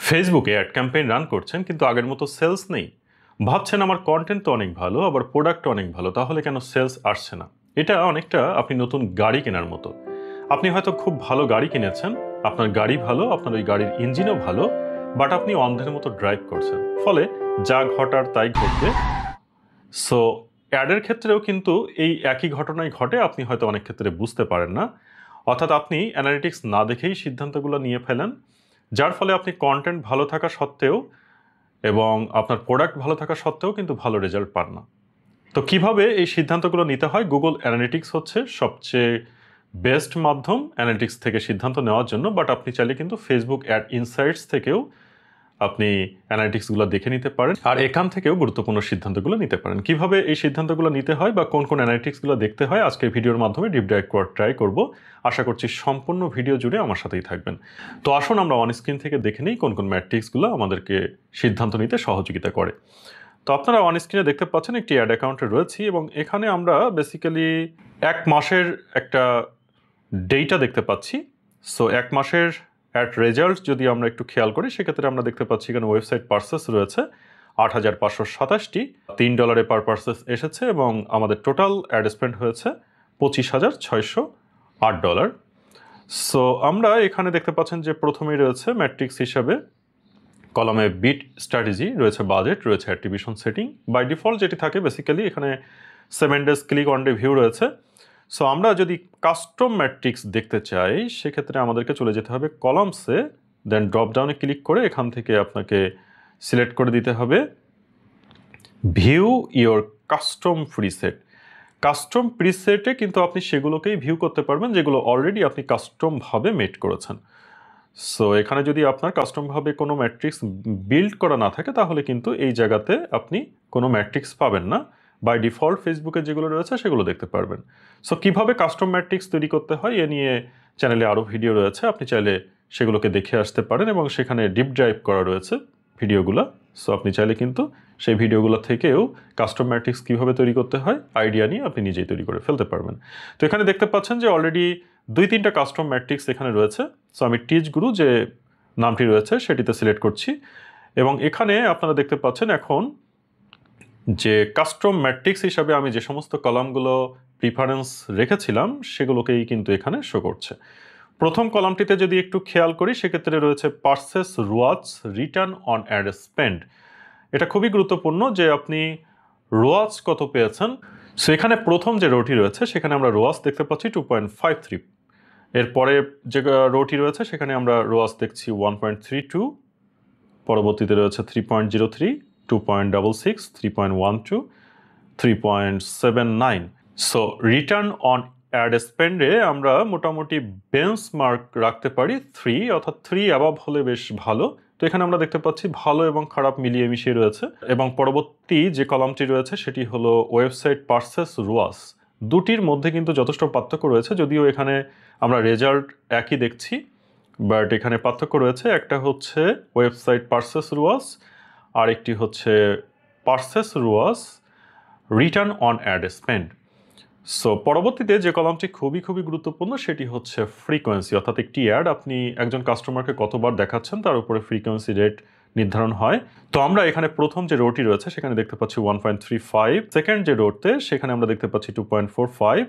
ফেসবুকে ad campaign run করছেন কিন্তু আগের মতো সেলস নেই। ভাবছেন আমার কন্টেন্ট তো অনেক ভালো, আবার প্রোডাক্টও অনেক ভালো, তাহলে কেন সেলস আসছে না? এটা অনেকটা আপনি নতুন গাড়ি কেনার মতো। আপনি হয়তো খুব ভালো গাড়ি কিনেছেন, আপনার গাড়ি ভালো, আপনার ওই গাড়ির ইঞ্জিনও ভালো, বাট আপনি অন্ধের মতো ড্রাইভ করছেন, ফলে যা ঘটার তাই ঘটবে। সো অ্যাডের ক্ষেত্রেও কিন্তু এই একই ঘটনাই ঘটে, আপনি হয়তো অনেক ক্ষেত্রে বুঝতে পারেন না, অর্থাৎ আপনি অ্যানালিটিক্স না দেখেই সিদ্ধান্তগুলো নিয়ে ফেলেন, যার ফলে আপনি কন্টেন্ট ভালো থাকা সত্ত্বেও এবং আপনার প্রোডাক্ট ভালো থাকা সত্ত্বেও কিন্তু ভালো রেজাল্ট পান না। তো কিভাবে এই সিদ্ধান্তগুলো নিতে হয়? গুগল অ্যানালিটিক্স হচ্ছে সবচেয়ে বেস্ট মাধ্যম অ্যানালিটিক্স থেকে সিদ্ধান্ত নেওয়ার জন্য, বাট আপনি চাইলে কিন্তু ফেসবুক অ্যাড ইনসাইটস থেকেও আপনি অ্যানালিটিক্সগুলো দেখে নিতে পারেন, আর এখান থেকেও গুরুত্বপূর্ণ সিদ্ধান্তগুলো নিতে পারেন। কিভাবে এই সিদ্ধান্তগুলো নিতে হয় বা কোন কোন অ্যানালিটিক্সগুলো দেখতে হয়, আজকের ভিডিওর মাধ্যমে ডিপ ডাইভ করার ট্রাই করব। আশা করছি সম্পূর্ণ ভিডিও জুড়ে আমার সাথেই থাকবেন। তো আসুন আমরা অন স্ক্রিন থেকে দেখে নিই কোন কোন ম্যাট্রিক্সগুলো আমাদেরকে সিদ্ধান্ত নিতে সহযোগিতা করে। তো আপনারা অন স্ক্রিনে দেখতে পাচ্ছেন একটি অ্যাড অ্যাকাউন্টে রয়েছি, এবং এখানে আমরা বেসিক্যালি এক মাসের একটা ডেটা দেখতে পাচ্ছি। সো এক মাসের অ্যাড রেজাল্ট যদি আমরা একটু খেয়াল করি, সেক্ষেত্রে আমরা দেখতে পাচ্ছি এখানে ওয়েবসাইট পার্সেস রয়েছে ৮,৫২৭টি, $৩ পার পার্সেস এসেছে, এবং আমাদের টোটাল অ্যাড স্পেন্ড হয়েছে $২৫,৬০৮। সো আমরা এখানে দেখতে পাচ্ছেন যে প্রথমেই রয়েছে ম্যাট্রিক্স হিসাবে কলামে বিট স্ট্র্যাটেজি, রয়েছে বাজেট, রয়েছে অ্যাট্রিবিউশন সেটিং। বাই ডিফল্ট যেটি থাকে বেসিক্যালি এখানে 7 days ক্লিক অন রিভিউ রয়েছে। সো আমরা যদি কাস্টম ম্যাট্রিক্স দেখতে চাই, সেক্ষেত্রে আমাদেরকে চলে যেতে হবে কলামসে, দেন ড্রপ ডাউনে ক্লিক করে এখান থেকে আপনাকে সিলেক্ট করে দিতে হবে view your custom preset. Custom প্রিসেটে কিন্তু আপনি সেগুলোকেই ভিউ করতে পারবেন যেগুলো অলরেডি আপনি কাস্টমভাবে মেড করেছেন। সো এখানে যদি আপনার কাস্টমভাবে কোনো ম্যাট্রিক্স বিল্ড করা না থাকে, তাহলে কিন্তু এই জায়গাতে আপনি কোনো ম্যাট্রিক্স পাবেন না। বাই ডিফল্ট ফেসবুকে যেগুলো রয়েছে সেগুলো দেখতে পারবেন। সো কীভাবে কাস্টম ম্যাট্রিক্স তৈরি করতে হয় এ নিয়ে চ্যানেলে আরও ভিডিও রয়েছে, আপনি চাইলে সেগুলোকে দেখে আসতে পারেন, এবং সেখানে ডিপ ড্রাইভ করা রয়েছে ভিডিওগুলো। সো আপনি চাইলে কিন্তু সেই ভিডিওগুলো থেকেও কাস্টম ম্যাট্রিক্স কীভাবে তৈরি করতে হয় আইডিয়া নিয়ে আপনি নিজেই তৈরি করে ফেলতে পারবেন। তো এখানে দেখতে পাচ্ছেন যে অলরেডি 2-3টা কাস্টম ম্যাট্রিক্স এখানে রয়েছে। সো আমি টিচ গুরু যে নামটি রয়েছে সেটিতে সিলেক্ট করছি, এবং এখানে আপনারা দেখতে পাচ্ছেন এখন যে কাস্টম ম্যাট্রিক্স হিসাবে আমি যে সমস্ত কলামগুলো প্রিফারেন্স রেখেছিলাম সেগুলোকেই কিন্তু এখানে শো করছে। প্রথম কলামটিতে যদি একটু খেয়াল করি, সেক্ষেত্রে রয়েছে purchase ROAS return on ad spend. এটা খুবই গুরুত্বপূর্ণ যে আপনি রোয়াজ কত পেয়েছেন। সো এখানে প্রথম যে রোটি রয়েছে সেখানে আমরা রোয়াজ দেখতে পাচ্ছি 2.53। এরপরে যে রোটি রয়েছে সেখানে আমরা রোয়াজ দেখছি 1.32, পরবর্তীতে রয়েছে 3.03, 2.66, 3.12, 3.79। সো রিটার্ন অন অ্যাড স্পেন্ডে আমরা মোটামুটি বেঞ্চমার্ক রাখতে পারি 3, অর্থাৎ 3 অ্যাবাভ হলে বেশ ভালো। তো এখানে আমরা দেখতে পাচ্ছি ভালো এবং খারাপ মিলিয়ে মিশিয়ে রয়েছে, এবং পরবর্তী যে কলামটি রয়েছে সেটি হলো ওয়েবসাইট পার্সেস রোয়াজ। দুটির মধ্যে কিন্তু যথেষ্ট পার্থক্য রয়েছে, যদিও এখানে আমরা রেজাল্ট একই দেখছি, বাট এখানে পার্থক্য রয়েছে। একটা হচ্ছে ওয়েবসাইট পার্সেস রোয়াজ, আর একটি হচ্ছে purchase ROAS return on ad spend. So পরবর্তীতে যে কলামটি খুবই গুরুত্বপূর্ণ সেটি হচ্ছে ফ্রিকোয়েন্সি, অর্থাৎ একটি অ্যাড আপনি একজন কাস্টমারকে কতবার দেখাচ্ছেন তার উপরে ফ্রিকোয়েন্সি রেট নির্ধারণ হয়। তো আমরা এখানে প্রথম যে রোটি রয়েছে সেখানে দেখতে পাচ্ছি 1.35, সেকেন্ড যে রোতে সেখানে আমরা দেখতে পাচ্ছি 2.45,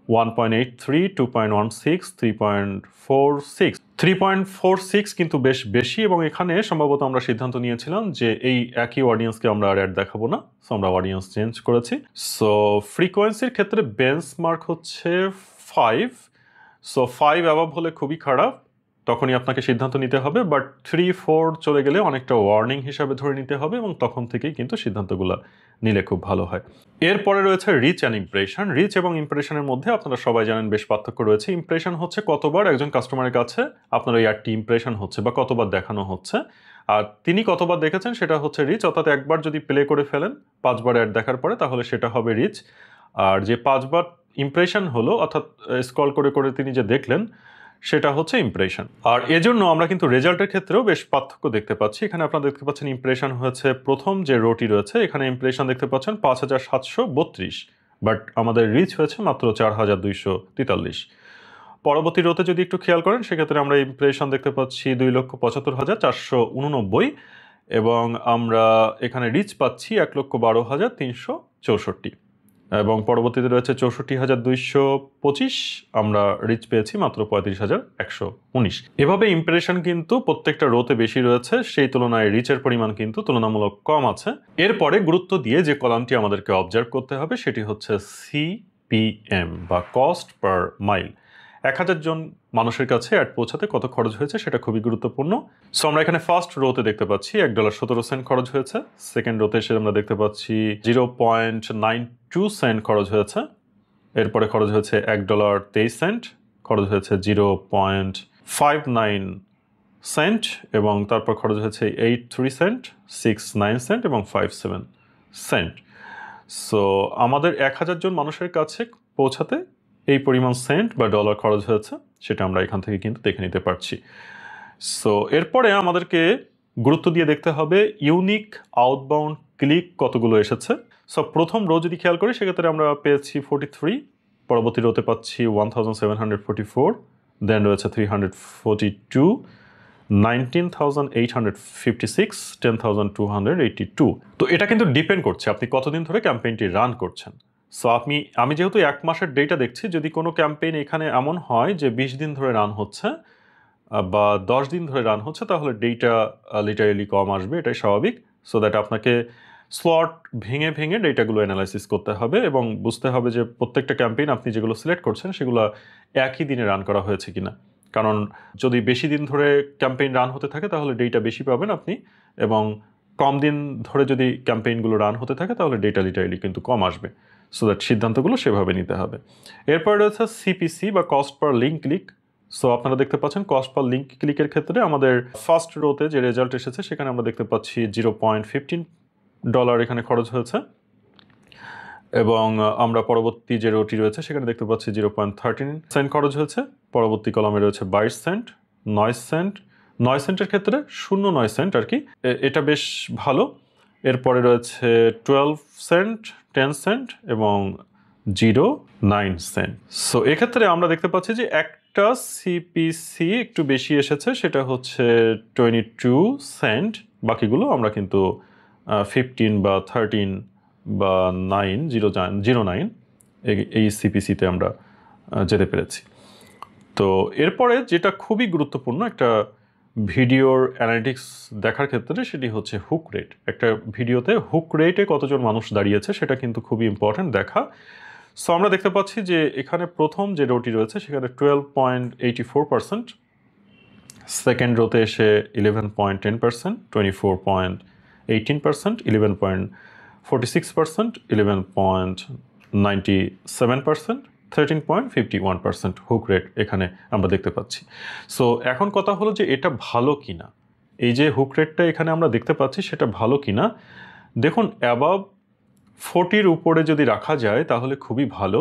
1.83, 2.16, 3.46। 3.46 কিন্তু বেশ বেশি, এবং এখানে সম্ভবত আমরা সিদ্ধান্ত নিয়েছিলাম যে এই একই অডিয়েন্সকে আমরা আর অ্যাড দেখাবো না। সো আমরা অডিয়েন্স চেঞ্জ করেছি। সো ফ্রিকোয়েন্সির ক্ষেত্রে বেঞ্চমার্ক হচ্ছে 5। সো 5 অ্যাবাভ হলে খুবই খারাপ, তখনই আপনাকে সিদ্ধান্ত নিতে হবে, বাট 3-4 চলে গেলে অনেকটা ওয়ার্নিং হিসাবে ধরে নিতে হবে, এবং তখন থেকেই কিন্তু সিদ্ধান্তগুলো নিলে খুব ভালো হয়। এরপরে রয়েছে রিচ অ্যান্ড ইমপ্রেশন। রিচ এবং ইমপ্রেশনের মধ্যে আপনারা সবাই জানেন বেশ পার্থক্য রয়েছে। ইমপ্রেশন হচ্ছে কতবার একজন কাস্টমারের কাছে আপনার ওই অ্যাডটি ইমপ্রেশন হচ্ছে বা কতবার দেখানো হচ্ছে, আর তিনি কতবার দেখেছেন সেটা হচ্ছে রিচ, অর্থাৎ একবার যদি প্লে করে ফেলেন 5 বার অ্যাড দেখার পরে, তাহলে সেটা হবে রিচ। আর যে 5 বার ইমপ্রেশন হলো, অর্থাৎ স্ক্রল করে তিনি যে দেখলেন, সেটা হচ্ছে ইমপ্রেশন। আর এজন্য আমরা কিন্তু রেজাল্টের ক্ষেত্রেও বেশ পার্থক্য দেখতে পাচ্ছি। এখানে আপনারা দেখতে পাচ্ছেন ইমপ্রেশন হয়েছে প্রথম যে রোটি রয়েছে, এখানে ইমপ্রেশন দেখতে পাচ্ছেন 5,732, বাট আমাদের রিচ হয়েছে মাত্র 4,243। পরবর্তী রোতে যদি একটু খেয়াল করেন সেক্ষেত্রে আমরা ইমপ্রেশন দেখতে পাচ্ছি 2,75,464 এবং আমরা এখানে রিচ পাচ্ছি 1,12,364 এবং পরবর্তীতে রয়েছে 64,225, আমরা রিচ পেয়েছি মাত্র 35,119। এভাবে ইমপ্রেশন কিন্তু প্রত্যেকটা রোতে বেশি রয়েছে, সেই তুলনায় রিচের পরিমাণ কিন্তু তুলনামূলক কম আছে। এরপরে গুরুত্ব দিয়ে যে কলামটি আমাদেরকে অবজার্ভ করতে হবে সেটি হচ্ছে সিপিএম বা কস্ট পার মাইল। 1,000 জন মানুষের কাছে অ্যাড পৌঁছাতে কত খরচ হয়েছে সেটা খুবই গুরুত্বপূর্ণ। সো আমরা এখানে ফার্স্ট রোতে দেখতে পাচ্ছি $1.17 খরচ হয়েছে। সেকেন্ড রোতে এসে আমরা দেখতে পাচ্ছি 0.92 সেন্ট খরচ হয়েছে। এরপরে খরচ হয়েছে $1.23, খরচ হয়েছে 0.59 সেন্ট এবং তারপর খরচ হয়েছে 83 সেন্ট, 69 সেন্ট এবং 57 সেন্ট। সো আমাদের 1,000 জন মানুষের কাছে পৌঁছাতে এই পরিমাণ সেন্ট বা ডলার খরচ হয়েছে সেটা আমরা এখান থেকে কিন্তু দেখে নিতে পারছি। সো এরপরে আমাদেরকে গুরুত্ব দিয়ে দেখতে হবে ইউনিক আউটবাউন্ড ক্লিক কতগুলো এসেছে। সো প্রথম রো যদি খেয়াল করি সেক্ষেত্রে আমরা পেয়েছি 43, পরবর্তী রোতে পাচ্ছি 1,744, দেন রয়েছে 342, 19,856, 10,282। তো এটা কিন্তু ডিপেন্ড করছে আপনি কতদিন ধরে ক্যাম্পেইনটি রান করছেন। সো আমি যেহেতু 1 মাসের ডেটা দেখছি, যদি কোনো ক্যাম্পেইন এখানে এমন হয় যে 20 দিন ধরে রান হচ্ছে বা 10 দিন ধরে রান হচ্ছে তাহলে ডেটা লিটারেলি কম আসবে, এটাই স্বাভাবিক। সো দ্যাট আপনাকে স্লট ভেঙে ভেঙে ডেটাগুলো অ্যানালাইসিস করতে হবে এবং বুঝতে হবে যে প্রত্যেকটা ক্যাম্পেইন আপনি যেগুলো সিলেক্ট করছেন সেগুলো একই দিনে রান করা হয়েছে কিনা। কারণ যদি বেশি দিন ধরে ক্যাম্পেইন রান হতে থাকে তাহলে ডেটা বেশি পাবেন আপনি, এবং কম দিন ধরে যদি ক্যাম্পেইনগুলো রান হতে থাকে তাহলে ডেটা লিটারেলি কিন্তু কম আসবে। সো দ্যাট সিদ্ধান্তগুলো সেভাবে নিতে হবে। এরপর রয়েছে সিপিসি বা cost per link click. So আপনারা দেখতে পাচ্ছেন কস্ট পার লিঙ্ক ক্লিকের ক্ষেত্রে আমাদের ফার্স্ট রোতে যে রেজাল্ট এসেছে সেখানে আমরা দেখতে পাচ্ছি $0.15 এখানে খরচ হয়েছে এবং আমরা পরবর্তী যে রোটি রয়েছে সেখানে দেখতে পাচ্ছি 0.13 সেন্ট খরচ হয়েছে। পরবর্তী কলামে রয়েছে 22 সেন্ট, 9 সেন্ট, 9 সেন্টের ক্ষেত্রে 0.9 সেন্ট আর কি, এটা বেশ ভালো। এরপরে রয়েছে 12 সেন্ট, 10 সেন্ট এবং 0.9 সেন্ট। সো এক্ষেত্রে আমরা দেখতে পাচ্ছি যে একটা সিপিসি একটু বেশি এসেছে, সেটা হচ্ছে 22 সেন্ট। বাকিগুলো আমরা কিন্তু 15 বা 13 বা 9 এই সিপিসিতে আমরা যেতে পেরেছি। তো এরপরে যেটা খুবই গুরুত্বপূর্ণ একটা ভিডিওর অ্যানালিটিক্স দেখার ক্ষেত্রে সেটি হচ্ছে হুক রেট। একটা ভিডিওতে হুক রেটে কতজন মানুষ দাঁড়িয়েছে সেটা কিন্তু খুবই ইম্পর্ট্যান্ট দেখা। সো আমরা দেখতে পাচ্ছি যে এখানে প্রথম যে রোটি রয়েছে সেখানে 12.84%, সেকেন্ড রোতে এসে 11.10%, 24.18%, 11.46%, 11.97%, 13.51% হুক রেট এখানে আমরা দেখতে পাচ্ছি। সো এখন কথা হলো যে এটা ভালো কিনা, এই যে হুক রেটটা এখানে আমরা দেখতে পাচ্ছি সেটা ভালো কিনা। দেখুন অ্যাবাভ 40-র উপরে যদি রাখা যায় তাহলে খুবই ভালো,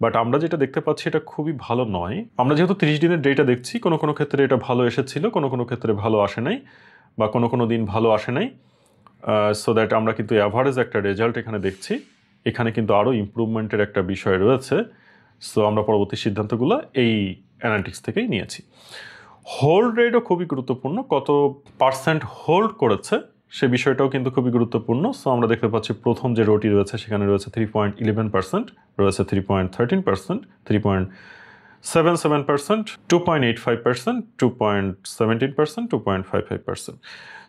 বাট আমরা যেটা দেখতে পাচ্ছি এটা খুবই ভালো নয়। আমরা যেহেতু 30 দিনের ডেটা দেখছি, কোনো কোনো ক্ষেত্রে এটা ভালো এসেছিল, কোনো কোনো ক্ষেত্রে ভালো আসে নাই বা কোনো কোনো দিন ভালো আসে নাই। সো দ্যাট আমরা কিন্তু অ্যাভারেজ একটা রেজাল্ট এখানে দেখছি। এখানে কিন্তু আরও ইমপ্রুভমেন্টের একটা বিষয় রয়েছে। সো আমরা পরবর্তী সিদ্ধান্তগুলো এই অ্যানালিটিক্স থেকেই নিয়েছি। হোল্ড রেটও খুবই গুরুত্বপূর্ণ, কত পার্সেন্ট হোল্ড করেছে সে বিষয়টাও কিন্তু খুবই গুরুত্বপূর্ণ। সো আমরা দেখতে পাচ্ছি প্রথম যে রোটি রয়েছে সেখানে রয়েছে 3.11%, রয়েছে 3.13%, 3.77%, 2.85%, 2.17%, 2.55%।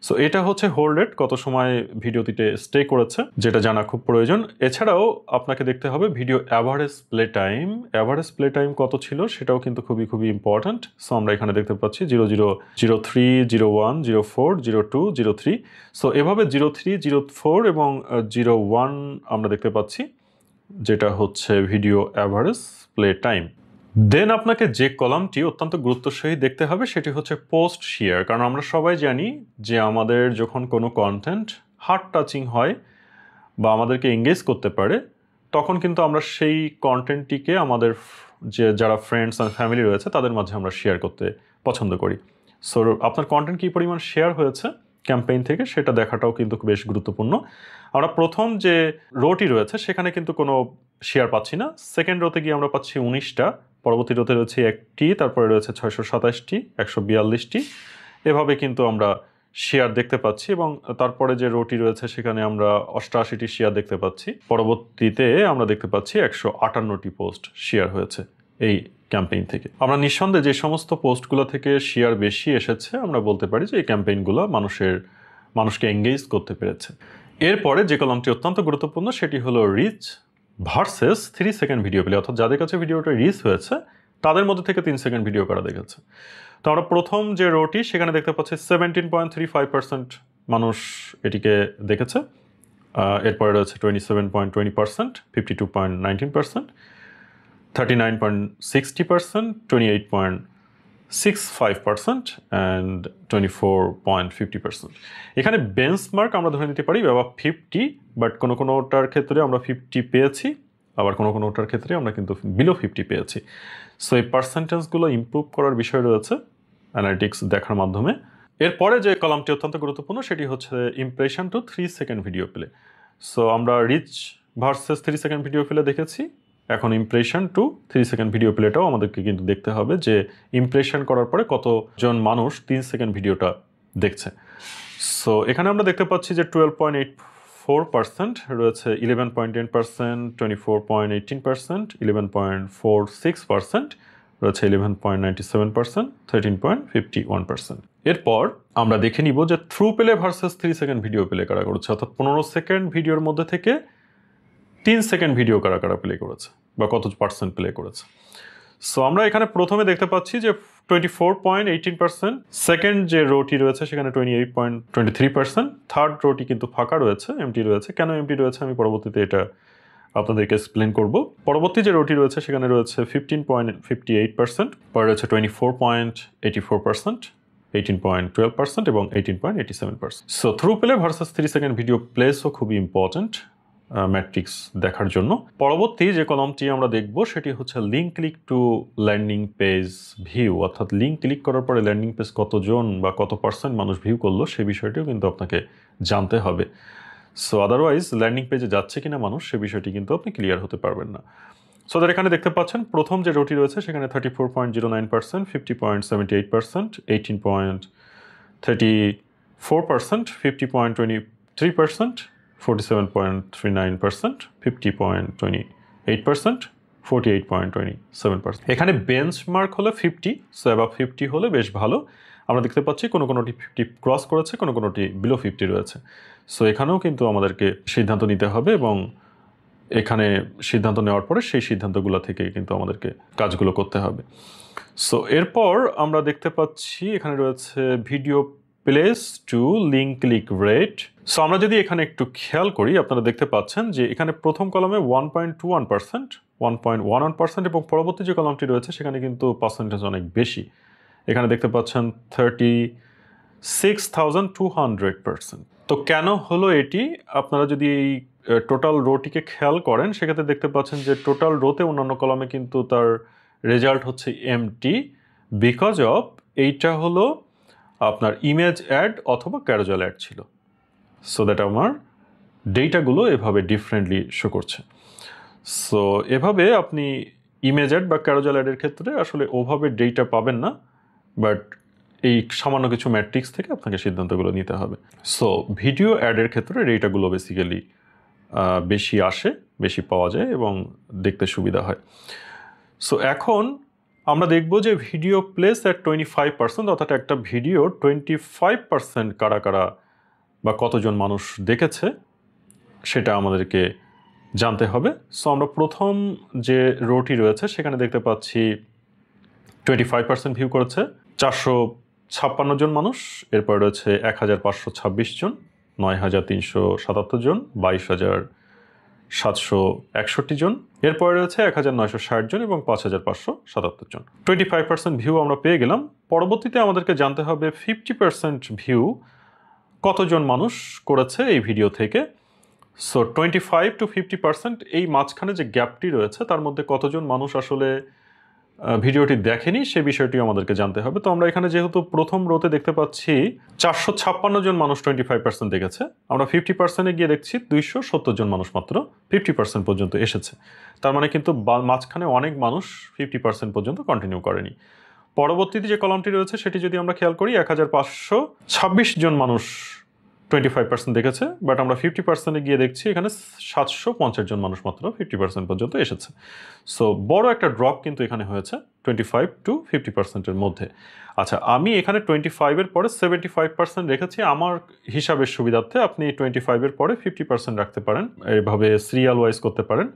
সো এটা হচ্ছে হোল্ড রেট, কত সময় ভিডিওটিতে স্টে করেছে যেটা জানা খুব প্রয়োজন। এছাড়াও আপনাকে দেখতে হবে video average play time. Average play time কত ছিল সেটাও কিন্তু খুবই খুবই ইম্পর্ট্যান্ট। সো আমরা এখানে দেখতে পাচ্ছি 00, 03, 01, 04, 02, 03। সো এভাবে 03, 04 এবং 01 আমরা দেখতে পাচ্ছি, যেটা হচ্ছে ভিডিও অ্যাভারেজ প্লে টাইম। দেন আপনাকে যে কলামটি অত্যন্ত গুরুত্বের সহিত দেখতে হবে সেটি হচ্ছে পোস্ট শেয়ার। কারণ আমরা সবাই জানি যে আমাদের যখন কোনো কন্টেন্ট হার্ট টাচিং হয় বা আমাদেরকে এঙ্গেজ করতে পারে তখন কিন্তু আমরা সেই কন্টেন্টটিকে আমাদের যে যারা ফ্রেন্ডস আর ফ্যামিলি রয়েছে তাদের মাঝে আমরা শেয়ার করতে পছন্দ করি। সো আপনার কন্টেন্ট কী পরিমাণ শেয়ার হয়েছে ক্যাম্পেইন থেকে সেটা দেখাটাও কিন্তু বেশ গুরুত্বপূর্ণ। আমরা প্রথম যে রোটি রয়েছে সেখানে কিন্তু কোনো শেয়ার পাচ্ছি না, সেকেন্ড রোতে গিয়ে আমরা পাচ্ছি 19টা, পরবর্তী রোতে রয়েছে 1টি, তারপরে রয়েছে 627টি, 142টি, এভাবে কিন্তু আমরা শেয়ার দেখতে পাচ্ছি এবং তারপরে যে রোটি রয়েছে সেখানে আমরা 88টি শেয়ার দেখতে পাচ্ছি। পরবর্তীতে আমরা দেখতে পাচ্ছি 158টি পোস্ট শেয়ার হয়েছে এই ক্যাম্পেইন থেকে। আমরা নিঃসন্দেহে যে সমস্ত পোস্টগুলো থেকে শেয়ার বেশি এসেছে আমরা বলতে পারি যে এই ক্যাম্পেইনগুলো মানুষকে এঙ্গেজ করতে পেরেছে। এরপরে যে কলামটি অত্যন্ত গুরুত্বপূর্ণ সেটি হলো reach versus 3 second video play, অর্থাৎ যাদের কাছে ভিডিওটা রিচ হয়েছে তাদের মধ্যে থেকে 3 সেকেন্ড ভিডিও করা দেখেছে। তো আমরা প্রথম যে রোটি সেখানে দেখতে পাচ্ছি 17.35% মানুষ এটিকে দেখেছে। এরপরে রয়েছে 27.20%, 52.19%, 39.60%, 28.65% and 24.50%। এখানে বেঞ্চমার্ক আমরা ধরে নিতে পারি বা 50, বাট কোনোটার ক্ষেত্রে আমরা 50 পেয়েছি, আবার কোনোটার ক্ষেত্রে আমরা কিন্তু বিলো 50 পেয়েছি। সো এই পার্সেন্টেজগুলো ইমপ্রুভ করার বিষয় রয়েছে অ্যানালিটিক্স দেখার মাধ্যমে। এরপরে যে কলামটি অত্যন্ত গুরুত্বপূর্ণ সেটি হচ্ছে impression to 3 second video play. So আমরা reach versus 3 second video play দেখেছি, এখন ইমপ্রেশন টু 3 সেকেন্ড ভিডিও প্লেটাও আমাদেরকে কিন্তু দেখতে হবে যে ইমপ্রেশন করার পরে কতজন মানুষ 3 সেকেন্ড ভিডিওটা দেখছে। সো এখানে আমরা দেখতে পাচ্ছি যে 12.84% রয়েছে, 11.10%, 24.18%, 11.46% রয়েছে, 11.97%, 13.51%। এরপর আমরা দেখে নিব যে through play versus 3 second video play কারা করেছে, অর্থাৎ 15 সেকেন্ড ভিডিওর মধ্যে থেকে 3 সেকেন্ড ভিডিও কারা প্লে করেছে বা কত পার্সেন্ট প্লে করেছে। সো আমরা এখানে প্রথমে দেখতে পাচ্ছি যে 24.18%, সেকেন্ড যে রোটি রয়েছে সেখানে 28.23%, থার্ড রোটি কিন্তু ফাঁকা রয়েছে, এমটি রয়েছে। কেন এমটি রয়েছে আমি পরবর্তীতে এটা আপনাদেরকে এক্সপ্লেন করব। পরবর্তী যে রোটি রয়েছে সেখানে রয়েছে 15.58%, পরে রয়েছে 24.84%, 18.12% এবং 18.87%। So through play versus 3 second video প্লেসও খুবই ইম্পর্ট্যান্ট ম্যাট্রিক্স দেখার জন্য। পরবর্তী যে কলামটি আমরা দেখব সেটি হচ্ছে link click to landing page view, অর্থাৎ লিঙ্ক ক্লিক করার পরে ল্যান্ডিং পেজ কতজন বা কত পার্সেন্ট মানুষ ভিউ করলো সে বিষয়টিও কিন্তু আপনাকে জানতে হবে। সো আদারওয়াইজ ল্যান্ডিং পেজে যাচ্ছে কিনা মানুষ সে বিষয়টি কিন্তু আপনি ক্লিয়ার হতে পারবেন না। সো তাদের এখানে দেখতে পাচ্ছেন প্রথম যে রোটি রয়েছে সেখানে 34.09%, 50.78%, 18.34%, 50.23%, 47.39%, 50.28%, 48.27%। এখানে বেঞ্চমার্ক হলো 50, সো অ্যাবাভ 50 হলে বেশ ভালো। আমরা দেখতে পাচ্ছি কোনোটি 50 ক্রস করেছে, কোনোটি বিলো 50 রয়েছে। সো এখানেও কিন্তু আমাদেরকে সিদ্ধান্ত নিতে হবে এবং এখানে সিদ্ধান্ত নেওয়ার পরে সেই সিদ্ধান্তগুলো থেকে কিন্তু আমাদেরকে কাজগুলো করতে হবে। সো এরপর আমরা দেখতে পাচ্ছি এখানে রয়েছে video place to link click rate. So আমরা যদি এখানে একটু খেয়াল করি আপনারা দেখতে পাচ্ছেন যে এখানে প্রথম কলামে 1.21%, 1.11% এবং পরবর্তী যে কলামটি রয়েছে সেখানে কিন্তু পার্সেন্টেজ অনেক বেশি। এখানে দেখতে পাচ্ছেন 36,200%। তো কেন হলো এটি? আপনারা যদি এই টোটাল রোটিকে খেয়াল করেন সেক্ষেত্রে দেখতে পাচ্ছেন যে টোটাল রোতে অন্যান্য কলামে কিন্তু তার রেজাল্ট হচ্ছে এমটি, বিকজ অফ এইটা হলো আপনার ইমেজ অ্যাড অথবা ক্যারোজাল অ্যাড ছিল। সো দ্যাট আমার ডেটাগুলো এভাবে ডিফারেন্টলি শো করছে। সো এভাবে আপনি ইমেজ অ্যাড বা ক্যারোজাল অ্যাডের ক্ষেত্রে আসলে ওভাবে ডেটা পাবেন না, বাট এই সামান্য কিছু ম্যাট্রিক্স থেকে আপনাকে সিদ্ধান্তগুলো নিতে হবে। সো ভিডিও অ্যাডের ক্ষেত্রে ডেটাগুলো বেসিক্যালি বেশি আসে, বেশি পাওয়া যায় এবং দেখতে সুবিধা হয়। সো এখন আমরা দেখব যে ভিডিও প্লেস অ্যাট 25%, অর্থাৎ একটা ভিডিও 25% কারা বা কতজন মানুষ দেখেছে সেটা আমাদেরকে জানতে হবে। সো আমরা প্রথম যে রোটি রয়েছে সেখানে দেখতে পাচ্ছি 25% ভিউ করেছে 456 জন মানুষ, এরপর রয়েছে 1526 জন, 9377 জন, 22761 জন, এরপরে রয়েছে 1960 জন এবং 5577 জন। 25% ভিউ আমরা পেয়ে গেলাম। পরবর্তীতে আমাদেরকে জানতে হবে 50% ভিউ কতজন মানুষ করেছে এই ভিডিও থেকে। সো 25 to 50% এই মাঝখানে যে গ্যাপটি রয়েছে তার মধ্যে কতজন মানুষ আসলে ভিডিওটি দেখেনি সে বিষয়টি আমাদেরকে জানতে হবে। তো আমরা এখানে যেহেতু প্রথম রোতে দেখতে পাচ্ছি 456 জন মানুষ 25% দেখেছে, আমরা 50%-এ গিয়ে দেখছি 270 জন মানুষ মাত্র 50% পর্যন্ত এসেছে। তার মানে কিন্তু মাঝখানে অনেক মানুষ 50% পর্যন্ত কন্টিনিউ করেনি। পরবর্তীতে যে কলামটি রয়েছে সেটি যদি আমরা খেয়াল করি 1526 জন মানুষ 25% দেখেছে, বাট আমরা 50%-এ গিয়ে দেখছি এখানে 750 জন মানুষ মাত্র 50% পর্যন্ত এসেছে। সো বড় একটা ড্রপ কিন্তু এখানে হয়েছে 25 to 50%-এর মধ্যে। আচ্ছা, আমি এখানে 25-এর পরে 75% রেখেছি আমার হিসাবের সুবিধার্থে। আপনি 25-এর পরে 50% রাখতে পারেন, এইভাবে সিরিয়াল ওয়াইজ করতে পারেন,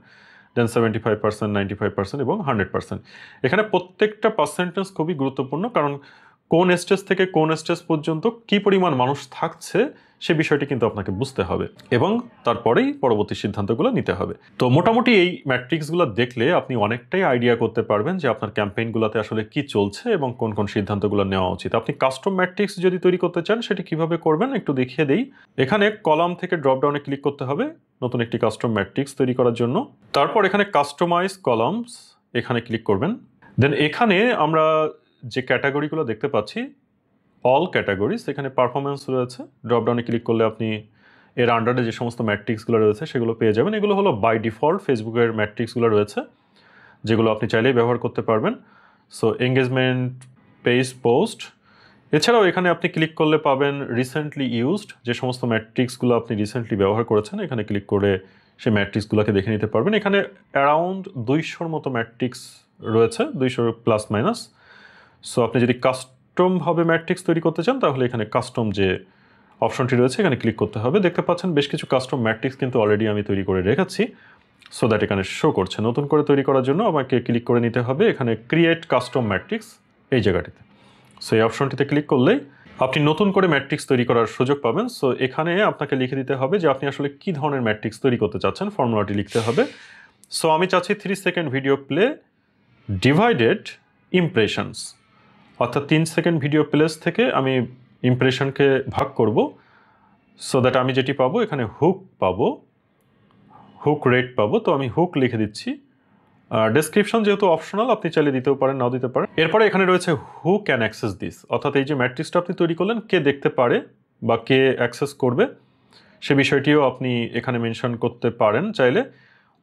দেন 75%, 95% এবং 100%। এখানে প্রত্যেকটা পার্সেন্টেজ খুবই গুরুত্বপূর্ণ, কারণ কোন স্টেজ থেকে কোন স্টেজ পর্যন্ত কী পরিমাণ মানুষ থাকছে সে বিষয়টি কিন্তু আপনাকে বুঝতে হবে এবং তারপরেই পরবর্তী সিদ্ধান্তগুলো নিতে হবে। তো মোটামুটি এই ম্যাট্রিক্সগুলো দেখলে আপনি অনেকটাই আইডিয়া করতে পারবেন যে আপনার ক্যাম্পেইনগুলোতে আসলে কি চলছে এবং কোন কোন সিদ্ধান্তগুলো নেওয়া উচিত। আপনি কাস্টম ম্যাট্রিক্স যদি তৈরি করতে চান সেটি কিভাবে করবেন একটু দেখিয়ে দেই। এখানে কলাম থেকে ড্রপডাউনে ক্লিক করতে হবে নতুন একটি কাস্টম ম্যাট্রিক্স তৈরি করার জন্য। তারপর এখানে কাস্টমাইজ কলামস এখানে ক্লিক করবেন। দেন এখানে আমরা যে ক্যাটাগরিগুলো দেখতে পাচ্ছি অল ক্যাটাগরিজ, এখানে পারফরমেন্স রয়েছে। ড্রপডাউনে ক্লিক করলে আপনি এর আন্ডারে যে সমস্ত ম্যাট্রিক্সগুলো রয়েছে সেগুলো পেয়ে যাবেন। এগুলো হলো বাই ডিফল্ট ফেসবুকের ম্যাট্রিক্সগুলো রয়েছে যেগুলো আপনি চাইলেই ব্যবহার করতে পারবেন। সো এঙ্গেজমেন্ট, পেজ, পোস্ট, এছাড়াও এখানে আপনি ক্লিক করলে পাবেন রিসেন্টলি ইউজড, যে সমস্ত ম্যাট্রিক্সগুলো আপনি রিসেন্টলি ব্যবহার করেছেন এখানে ক্লিক করে সেই ম্যাট্রিক্সগুলোকে দেখে নিতে পারবেন। এখানে অ্যারাউন্ড 200-র মতো ম্যাট্রিক্স রয়েছে, 200 প্লাস মাইনাস। সো আপনি যদি কাস্টমভাবে ম্যাট্রিক্স তৈরি করতে চান তাহলে এখানে কাস্টম যে অপশনটি রয়েছে এখানে ক্লিক করতে হবে। দেখতে পাচ্ছেন বেশ কিছু কাস্টম ম্যাট্রিক্স কিন্তু অলরেডি আমি তৈরি করে রেখেছি, সো দ্যাট এখানে শো করছে। নতুন করে তৈরি করার জন্য আমাকে ক্লিক করে নিতে হবে এখানে ক্রিয়েট কাস্টম ম্যাট্রিক্স এই জায়গাটিতে। সো এই অপশনটিতে ক্লিক করলেই আপনি নতুন করে ম্যাট্রিক্স তৈরি করার সুযোগ পাবেন। সো এখানে আপনাকে লিখে দিতে হবে যে আপনি আসলে কী ধরনের ম্যাট্রিক্স তৈরি করতে চাচ্ছেন, ফর্মুলাটি লিখতে হবে। সো আমি চাচ্ছি 3 second video play divided impressions, অর্থাৎ 3 সেকেন্ড ভিডিও প্লেস থেকে আমি ইমপ্রেশনকে ভাগ করব, সো দ্যাট আমি যেটি পাবো এখানে হুক পাবো, হুক রেট পাবো। তো আমি হুক লিখে দিচ্ছি। ডেসক্রিপশন যেহেতু অপশনাল আপনি চাইলে দিতেও পারেন, নাও দিতে পারেন। এরপরে এখানে রয়েছে হু ক্যান অ্যাক্সেস দিস, অর্থাৎ এই যে ম্যাট্রিক্সটা আপনি তৈরি করলেন কে দেখতে পারে বা কে অ্যাক্সেস করবে সে বিষয়টিও আপনি এখানে মেনশন করতে পারেন চাইলে।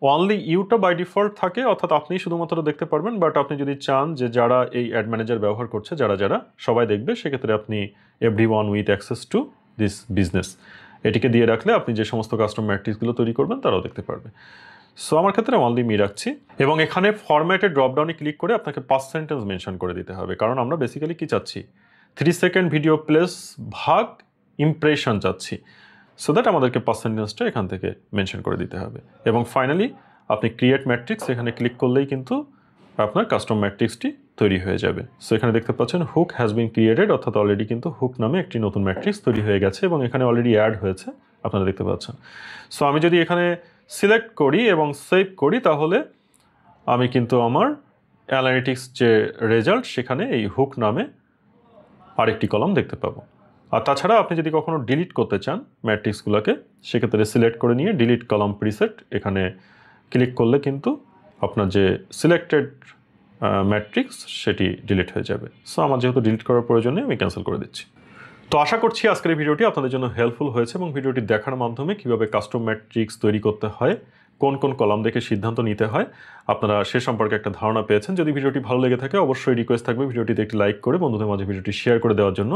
অনলি ইউটা বাই ডিফল্ট থাকে, অর্থাৎ আপনি শুধুমাত্র দেখতে পারবেন, বাট আপনি যদি চান যে যারা এই অ্যাড ম্যানেজার ব্যবহার করছে যারা যারা সবাই দেখবে, সেক্ষেত্রে আপনি everyone with access to this business এটিকে দিয়ে রাখলে আপনি যে সমস্ত কাস্টম ম্যাট্রিক্সগুলো তৈরি করবেন তারাও দেখতে পারবে। সো আমার ক্ষেত্রে অনলি মি রাখছি এবং এখানে ফরম্যাটে ড্রপডাউনে ক্লিক করে আপনাকে পার্সেন্টেজ মেনশন করে দিতে হবে, কারণ আমরা বেসিক্যালি কি চাচ্ছি 3 সেকেন্ড ভিডিও প্লেস ভাগ ইমপ্রেশন চাচ্ছি, সো দ্যাট আমাদেরকে পার্সেন্টেজটা এখান থেকে মেনশন করে দিতে হবে। এবং ফাইনালি আপনি ক্রিয়েট ম্যাট্রিক্স এখানে ক্লিক করলেই কিন্তু আপনার কাস্টম ম্যাট্রিক্সটি তৈরি হয়ে যাবে। সো এখানে দেখতে পাচ্ছেন হুক হ্যাজ বিন ক্রিয়েটেড, অর্থাৎ অলরেডি কিন্তু হুক নামে একটি নতুন ম্যাট্রিক্স তৈরি হয়ে গেছে এবং এখানে অলরেডি অ্যাড হয়েছে আপনারা দেখতে পাচ্ছেন। সো আমি যদি এখানে সিলেক্ট করি এবং সেভ করি তাহলে আমি কিন্তু আমার অ্যানালিটিক্স যে রেজাল্ট সেখানে এই হুক নামে আরেকটি কলাম দেখতে পাবো। আর তাছাড়া আপনি যদি কখনো ডিলিট করতে চান ম্যাট্রিক্সগুলোকে সেক্ষেত্রে সিলেক্ট করে নিয়ে ডিলিট কলাম প্রিসেট এখানে ক্লিক করলে কিন্তু আপনার যে সিলেক্টেড ম্যাট্রিক্স সেটি ডিলিট হয়ে যাবে। সো আমার যেহেতু ডিলিট করার প্রয়োজন নেই আমি ক্যান্সেল করে দিচ্ছি। তো আশা করছি আজকের এই ভিডিওটি আপনাদের জন্য হেল্পফুল হয়েছে এবং ভিডিওটি দেখার মাধ্যমে কীভাবে কাস্টম ম্যাট্রিক্স তৈরি করতে হয়, কোন কোন কলাম দেখে সিদ্ধান্ত নিতে হয় আপনারা সে সম্পর্কে একটা ধারণা পেয়েছেন। যদি ভিডিওটি ভালো লেগে থাকে অবশ্যই রিকোয়েস্ট থাকবে ভিডিওটিতে একটি লাইক করে বন্ধুদের মাঝে ভিডিওটি শেয়ার করে দেওয়ার জন্য।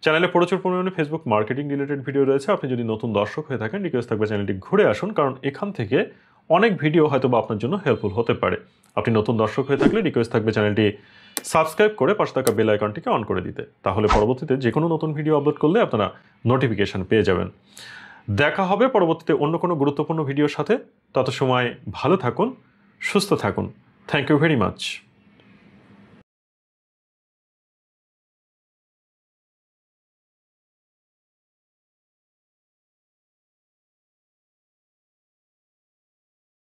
চ্যানেলে প্রচুর পরিমাণে ফেসবুক মার্কেটিং রিলেটেড ভিডিও রয়েছে, আপনি যদি নতুন দর্শক হয়ে থাকেন রিকোয়েস্ট থাকবে চ্যানেলটি ঘুরে আসুন, কারণ এখান থেকে অনেক ভিডিও হয়তো বা আপনার জন্য হেল্পফুল হতে পারে। আপনি নতুন দর্শক হয়ে থাকলে রিকোয়েস্ট থাকবে চ্যানেলটি সাবস্ক্রাইব করে পাশে থাকা বেল আইকনটিকে অন করে দিতে, তাহলে পরবর্তীতে যে কোনো নতুন ভিডিও আপলোড করলে আপনারা নোটিফিকেশান পেয়ে যাবেন। দেখা হবে পরবর্তীতে অন্য কোনো গুরুত্বপূর্ণ ভিডিওর সাথে। তত সময় ভালো থাকুন, সুস্থ থাকুন। Thank you very much.